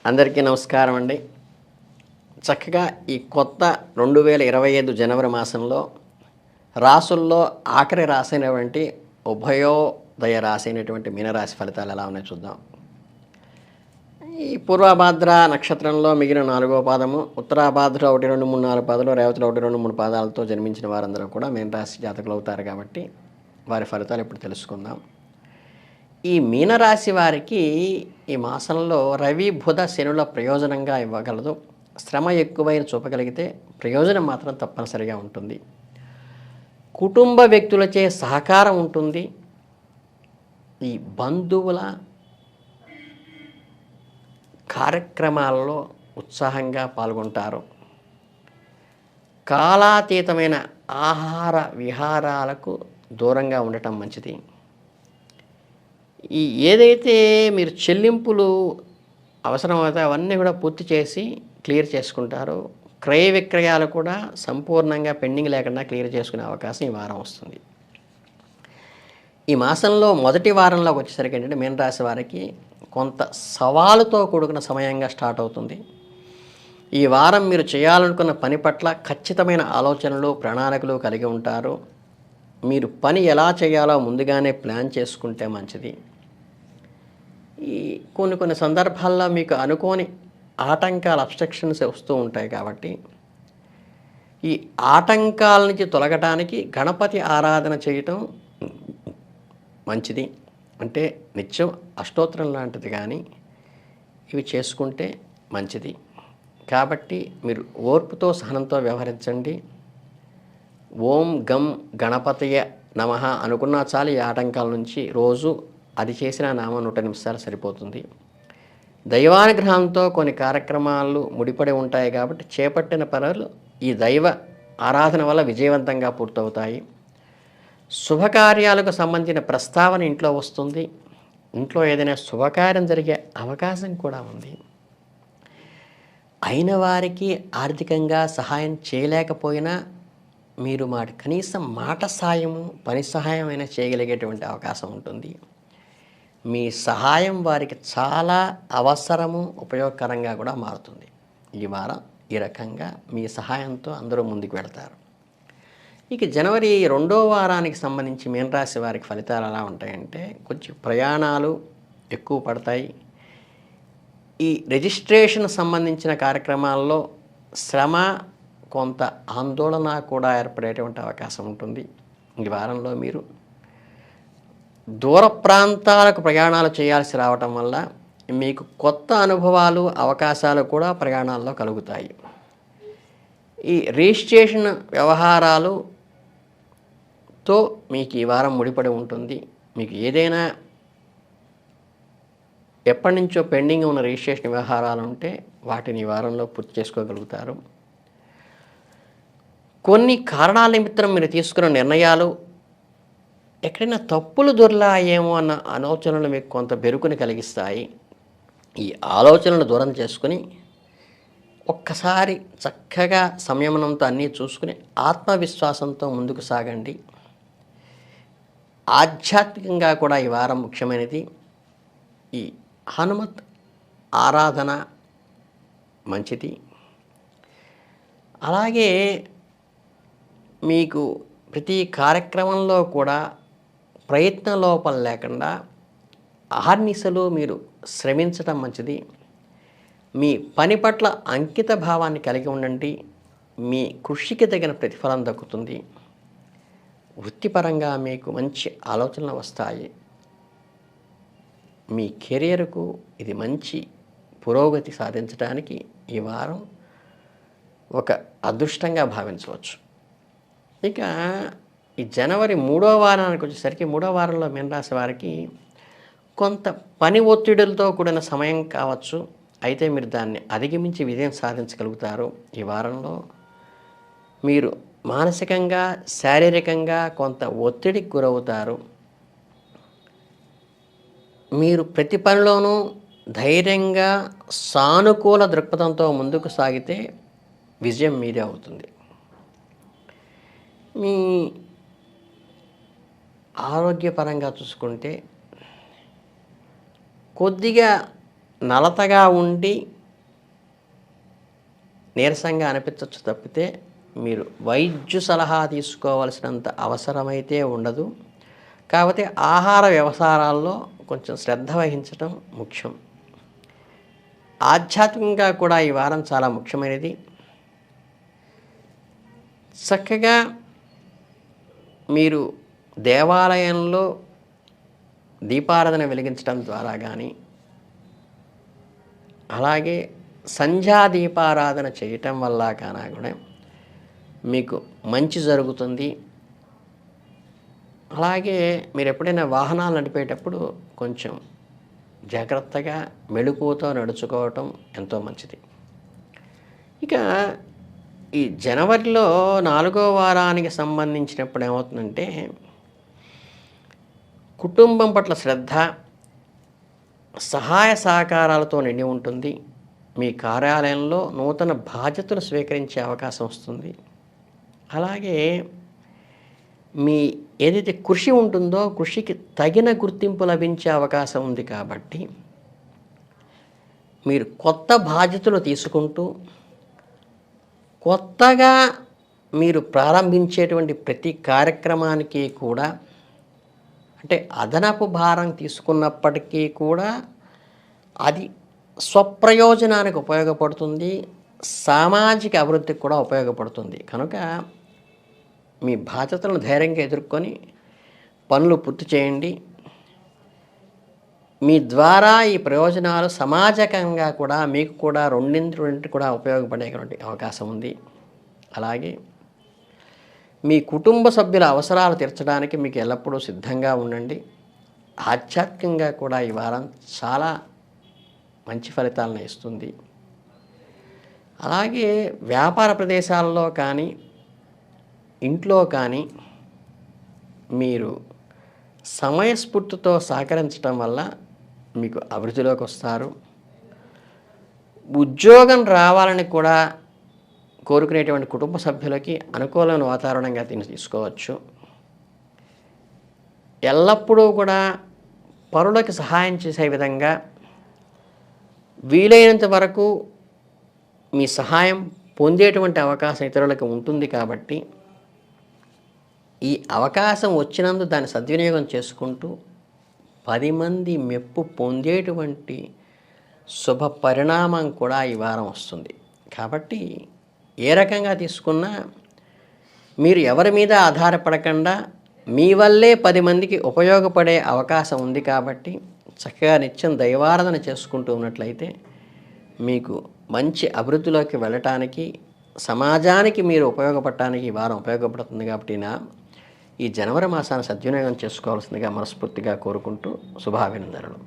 అందరికీ నమస్కారం అండి. చక్కగా ఈ కొత్త 2025 జనవరి మాసంలో రాసుల్లో ఆఖరి రాశి అయినటువంటి ఉభయోదయ రాశి అయినటువంటి మీనరాశి ఫలితాలు ఎలా ఉన్నాయో చూద్దాం. ఈ పూర్వభాద్ర నక్షత్రంలో మిగిలిన 4వ పాదము, ఉత్తరాభాద్ర 1, 2, 3, 4 పాదాలు, రేవతిలో 1, 2, 3 పాదాలతో జన్మించిన వారందరూ కూడా మీనరాశి జాతకులు అవుతారు కాబట్టి వారి ఫలితాలు ఇప్పుడు తెలుసుకుందాం. ఈ మీనరాశి వారికి ఈ మాసంలో రవి బుధ శనుల ప్రయోజనంగా ఇవ్వగలదు. శ్రమ ఎక్కువైన చూపగలిగితే ప్రయోజనం మాత్రం తప్పనిసరిగా ఉంటుంది. కుటుంబ వ్యక్తులచే సహకారం ఉంటుంది. ఈ బంధువుల కార్యక్రమాల్లో ఉత్సాహంగా పాల్గొంటారు. కాలాతీతమైన ఆహార విహారాలకు దూరంగా ఉండటం మంచిది. ఈ ఏదైతే మీరు చెల్లింపులు అవసరమవుతాయో అవన్నీ కూడా పూర్తి చేసి క్లియర్ చేసుకుంటారు. క్రయ విక్రయాలు కూడా సంపూర్ణంగా పెండింగ్ లేకుండా క్లియర్ చేసుకునే అవకాశం ఈ వారం వస్తుంది. ఈ మాసంలో మొదటి వారంలోకి వచ్చేసరికి ఏంటంటే మీనరాశి వారికి కొంత సవాలుతో కూడుకున్న సమయంగా స్టార్ట్ అవుతుంది. ఈ వారం మీరు చేయాలనుకున్న పని పట్ల ఖచ్చితమైన ఆలోచనలు, ప్రణాళికలు కలిగి ఉంటారు. మీరు పని ఎలా చేయాలో ముందుగానే ప్లాన్ చేసుకుంటే మంచిది. ఈ కొన్ని సందర్భాల్లో మీకు అనుకోని ఆటంకాలు, అబ్స్ట్రక్షన్స్ వస్తూ ఉంటాయి కాబట్టి ఈ ఆటంకాల నుంచి తొలగటానికి గణపతి ఆరాధన చేయటం మంచిది. అంటే నిత్యం అష్టోత్తరం లాంటిది కానీ ఇవి చేసుకుంటే మంచిది. కాబట్టి మీరు ఓర్పుతో సహనంతో వ్యవహరించండి. ఓం గం గణపతయ నమః అనుకున్నా చాలు ఈ ఆటంకాల నుంచి. రోజు అది చేసిన నామం 100 నిమిషాలు సరిపోతుంది. దైవానుగ్రహంతో కొన్ని కార్యక్రమాలు ముడిపడి ఉంటాయి కాబట్టి చేపట్టిన పనులు ఈ దైవ ఆరాధన వల్ల విజయవంతంగా పూర్తవుతాయి. శుభకార్యాలకు సంబంధించిన ప్రస్తావన ఇంట్లో వస్తుంది. ఇంట్లో ఏదైనా శుభకార్యం జరిగే అవకాశం కూడా ఉంది. అయిన వారికి ఆర్థికంగా సహాయం చేయలేకపోయినా మీరు కనీసం మాట సాయము, పని సహాయం అయినా చేయగలిగేటువంటి అవకాశం ఉంటుంది. మీ సహాయం వారికి చాలా అవసరము, ఉపయోగకరంగా కూడా మారుతుంది. ఈ వారం ఈ రకంగా మీ సహాయంతో అందరూ ముందుకు వెళతారు. ఇక జనవరి 2వ వారానికి సంబంధించి మీనరాశి వారికి ఫలితాలు ఎలా ఉంటాయంటే కొంచెం ప్రయాణాలు ఎక్కువ పడతాయి. ఈ రిజిస్ట్రేషన్ సంబంధించిన కార్యక్రమాల్లో శ్రమ, కొంత ఆందోళన కూడా ఏర్పడేటువంటి అవకాశం ఉంటుంది. ఈ వారంలో మీరు దూర ప్రాంతాలకు ప్రయాణాలు చేయాల్సి రావటం వల్ల మీకు కొత్త అనుభవాలు, అవకాశాలు కూడా ప్రయాణాల్లో కలుగుతాయి. ఈ రిజిస్ట్రేషన్ వ్యవహారాలుతో మీకు ఈ వారం ముడిపడి ఉంటుంది. మీకు ఏదైనా ఎప్పటి నుంచో పెండింగ్ ఉన్న రిజిస్ట్రేషన్ వ్యవహారాలు ఉంటే వాటిని ఈ వారంలో పూర్తి చేసుకోగలుగుతారు. కొన్ని కారణాల నిమిత్తం మీరు తీసుకున్న నిర్ణయాలు ఎక్కడైనా తప్పులు దొర్లాయేమో అన్న ఆలోచనలు మీకు కొంత బెరుకుని కలిగిస్తాయి. ఈ ఆలోచనలు దూరం చేసుకుని ఒక్కసారి చక్కగా సంయమనంతో అన్నీ చూసుకుని ఆత్మవిశ్వాసంతో ముందుకు సాగండి. ఆధ్యాత్మికంగా కూడా ఈ వారం ముఖ్యమైనది. ఈ హనుమత్ ఆరాధన మంచిది. అలాగే మీకు ప్రతి కార్యక్రమంలో కూడా ప్రయత్న లోపం లేకుండా అహర్నిశలు మీరు శ్రమించటం మంచిది. మీ పని పట్ల అంకిత భావాన్ని కలిగి ఉండండి. మీ కృషికి తగిన ప్రతిఫలం దక్కుతుంది. వృత్తిపరంగా మీకు మంచి ఆలోచనలు వస్తాయి. మీ కెరియర్కు ఇది మంచి పురోగతి సాధించడానికి ఈ వారం ఒక అదృష్టంగా భావించవచ్చు. ఇక ఈ జనవరి 3వ వారానికి వచ్చేసరికి 3వ వారంలో మీనరాశి వారికి కొంత పని ఒత్తిడులతో కూడిన సమయం కావచ్చు. అయితే మీరు దాన్ని అధిగమించి విజయం సాధించగలుగుతారు. ఈ వారంలో మీరు మానసికంగా, శారీరకంగా కొంత ఒత్తిడికి గురవుతారు. మీరు ప్రతి పనిలోనూ ధైర్యంగా, సానుకూల దృక్పథంతో ముందుకు సాగితే విజయం మీదే అవుతుంది. మీ ఆరోగ్యపరంగా చూసుకుంటే కొద్దిగా నలతగా ఉండి నీరసంగా అనిపించవచ్చు తప్పితే మీరు వైద్య సలహా తీసుకోవాల్సినంత అవసరమైతే ఉండదు. కాకపోతే ఆహార వ్యవహారాల్లో కొంచెం శ్రద్ధ వహించటం ముఖ్యం. ఆధ్యాత్మికంగా కూడా ఈ వారం చాలా ముఖ్యమైనది. చక్కగా మీరు దేవాలయంలో దీపారాధన వెలిగించడం ద్వారా కానీ, అలాగే సంధ్యా దీపారాధన చేయటం వల్ల కానా కూడా మీకు మంచి జరుగుతుంది. అలాగే మీరు ఎప్పుడైనా వాహనాలు నడిపేటప్పుడు కొంచెం జాగ్రత్తగా మెళకువతో నడుచుకోవటం ఎంతో మంచిది. ఇక ఈ జనవరిలో 4వ వారానికి సంబంధించినప్పుడు ఏమవుతుందంటే, కుటుంబం పట్ల శ్రద్ధ, సహాయ సహకారాలతో నిండి ఉంటుంది. మీ కార్యాలయంలో నూతన బాధ్యతలు స్వీకరించే అవకాశం వస్తుంది. అలాగే మీ ఏదైతే కృషి ఉంటుందో కృషికి తగిన గుర్తింపు లభించే అవకాశం ఉంది. కాబట్టి మీరు కొత్త బాధ్యతలు తీసుకుంటూ కొత్తగా మీరు ప్రారంభించేటువంటి ప్రతి కార్యక్రమానికి కూడా, అంటే అదనపు భారం తీసుకున్నప్పటికీ కూడా అది స్వప్రయోజనానికి ఉపయోగపడుతుంది, సామాజిక అభివృద్ధికి కూడా ఉపయోగపడుతుంది. కనుక మీ బాధ్యతలను ధైర్యంగా ఎదుర్కొని పనులు పూర్తి చేయండి. మీ ద్వారా ఈ ప్రయోజనాలు సమాజకంగా కూడా మీకు కూడా రెండింటి కూడా ఉపయోగపడేటువంటి అవకాశం ఉంది. అలాగే మీ కుటుంబ సభ్యుల అవసరాలు తీర్చడానికి మీకు ఎల్లప్పుడూ సిద్ధంగా ఉండండి. ఆధ్యాత్మికంగా కూడా ఈ వారం చాలా మంచి ఫలితాలను ఇస్తుంది. అలాగే వ్యాపార ప్రదేశాల్లో కానీ ఇంట్లో కానీ మీరు సమయస్ఫూర్తితో సహకరించడం వల్ల మీకు అభివృద్ధిలోకి వస్తారు. ఉద్యోగం రావాలని కూడా కోరుకునేటువంటి కుటుంబ సభ్యులకి అనుకూలమైన వాతావరణంగా దీన్ని తీసుకోవచ్చు. ఎల్లప్పుడూ కూడా పరులకు సహాయం చేసే విధంగా వీలైనంత వరకు మీ సహాయం పొందేటువంటి అవకాశం ఇతరులకు ఉంటుంది. కాబట్టి ఈ అవకాశం వచ్చినందు దాన్ని సద్వినియోగం చేసుకుంటూ 10 మంది మెప్పు పొందేటువంటి శుభ పరిణామం కూడా ఈ వారం వస్తుంది. కాబట్టి ఏ రకంగా తీసుకున్నా మీరు ఎవరి మీద ఆధారపడకుండా మీ వల్లే 10 మందికి ఉపయోగపడే అవకాశం ఉంది. కాబట్టి చక్కగా నిత్యం దైవారాధన చేసుకుంటూ ఉన్నట్లయితే మీకు మంచి అభివృద్ధిలోకి వెళ్ళటానికి, సమాజానికి మీరు ఉపయోగపడటానికి ఈ వారం ఉపయోగపడుతుంది. కాబట్టి ఈ జనవరి మాసాన్ని సద్వినియోగం చేసుకోవాల్సిందిగా మనస్ఫూర్తిగా కోరుకుంటూ శుభాభినందనలు.